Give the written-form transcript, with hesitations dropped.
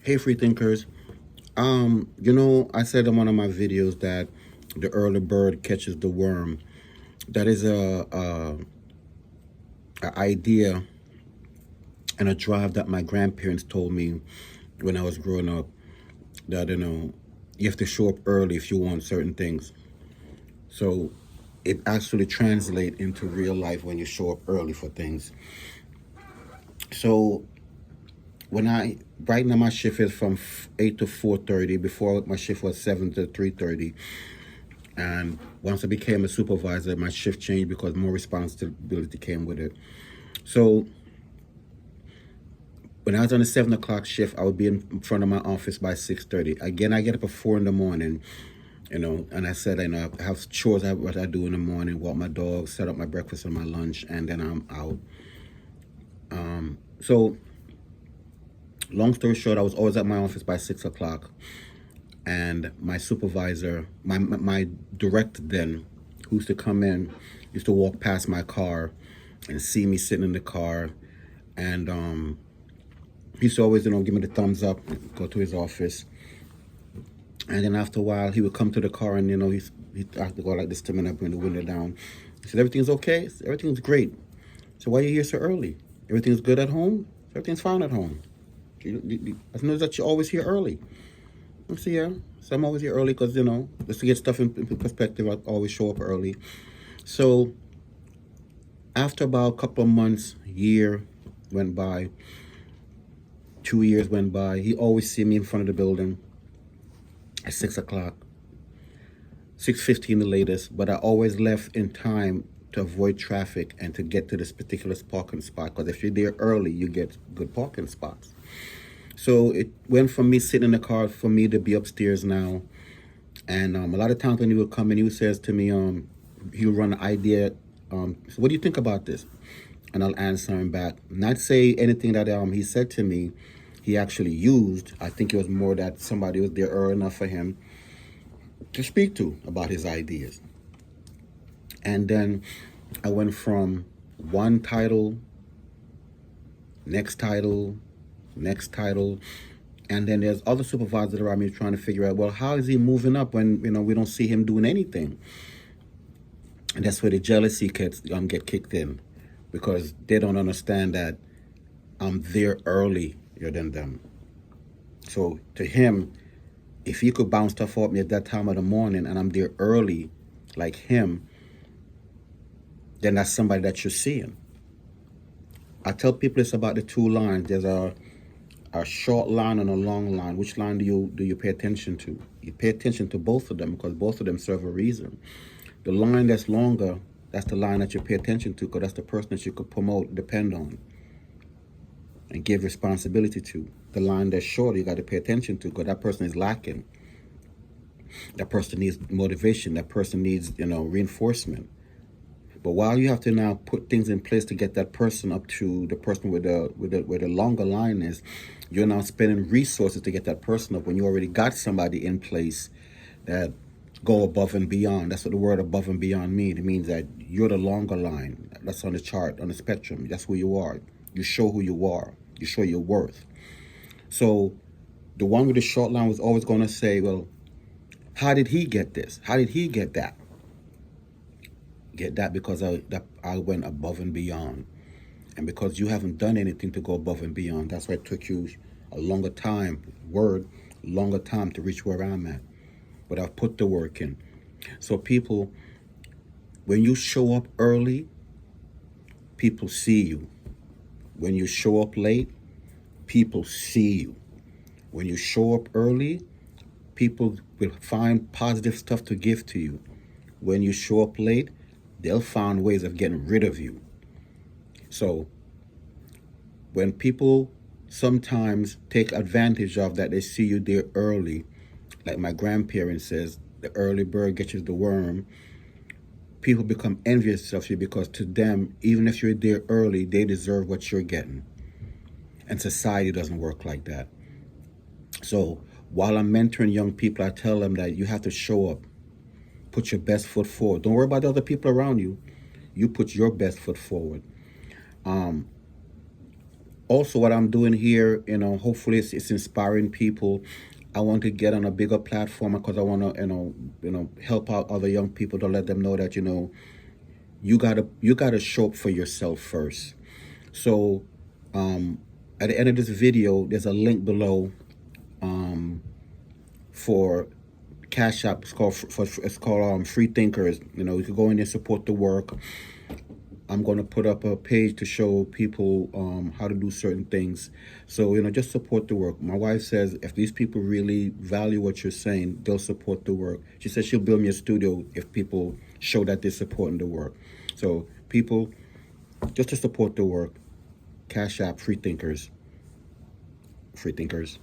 Hey, free thinkers. I said in one of my videos that the early bird catches the worm. That is a idea and a drive that my grandparents told me when I was growing up. That you have to show up early if you want certain things. So it actually translates into real life when you show up early for things. So when I right now my shift is from 8 to 4:30. Before my shift was 7 to 3:30. And once I became a supervisor, my shift changed because more responsibility came with it. So when I was on the 7 o'clock shift, I would be in front of my office by 6:30. Again, I get up at 4 in the morning, and I said, I have chores what I do in the morning, walk my dog, set up my breakfast and my lunch, and then I'm out. So long story short, I was always at my office by 6 o'clock. And my supervisor, my director then, who used to come in, used to walk past my car and see me sitting in the car. And he used to always, give me the thumbs up, go to his office. And then after a while, he would come to the car and, he'd have to go like this to me and I bring the window down. He said, everything's okay? I said, everything's great. So why are you here so early? Everything's good at home? Everything's fine at home. I know that you're always here early. I said, yeah. So I'm always here early because, just to get stuff in perspective, I always show up early. So after about a couple of months, year went by, 2 years went by, he always see me in front of the building at 6 o'clock, 6:15 the latest, but I always left in time to avoid traffic and to get to this particular parking spot, because if you're there early, you get good parking spots. So it went from me sitting in the car for me to be upstairs now. And a lot of times when he would come in, he says to me, he would run an idea, so what do you think about this? And I'll answer him back. Not say anything that he said to me, he actually used. I think it was more that somebody was there early enough for him to speak to about his ideas. And then I went from one title, next title, and then there's other supervisors around me trying to figure out, well, how is he moving up when we don't see him doing anything? And that's where the jealousy get kicked in, because they don't understand that I'm there earlier than them. So to him, if he could bounce stuff off me at that time of the morning and I'm there early like him, then that's somebody that you're seeing. I tell people it's about the two lines. There's a short line and a long line. Which line do you pay attention to? You pay attention to both of them because both of them serve a reason. The line that's longer, that's the line that you pay attention to, because that's the person that you could promote, depend on, and give responsibility to. The line that's shorter, you got to pay attention to, because that person is lacking. That person needs motivation. That person needs, reinforcement. But while you have to now put things in place to get that person up to the person where the longer line is, you're now spending resources to get that person up when you already got somebody in place that go above and beyond. That's what the word above and beyond means. It means that you're the longer line. That's on the chart, on the spectrum. That's who you are. You show who you are. You show your worth. So the one with the short line was always going to say, well, how did he get this? How did he get that? Get that because I went above and beyond. And because you haven't done anything to go above and beyond, that's why it took you a longer time to reach where I'm at. But I've put the work in. So people, when you show up early, people see you. When you show up late, people see you. When you show up early, people will find positive stuff to give to you. When you show up late, they'll find ways of getting rid of you. So when people sometimes take advantage of that, they see you there early, like my grandparents says, the early bird catches the worm. People become envious of you because to them, even if you're there early, they deserve what you're getting. And society doesn't work like that. So while I'm mentoring young people, I tell them that you have to show up. Put your best foot forward. Don't worry about the other people around you. You put your best foot forward. also what I'm doing here, hopefully it's inspiring people. I want to get on a bigger platform because I want to, help out other young people to let them know that, you gotta show up for yourself first. So, at the end of this video, there's a link below for Cash App. It's called Free Thinkers. You can go in there, support the work. I'm going to put up a page to show people how to do certain things. So, just support the work. My wife says if these people really value what you're saying, they'll support the work. She says she'll build me a studio if people show that they're supporting the work. So, people, just to support the work, Cash App, Free Thinkers. Free Thinkers.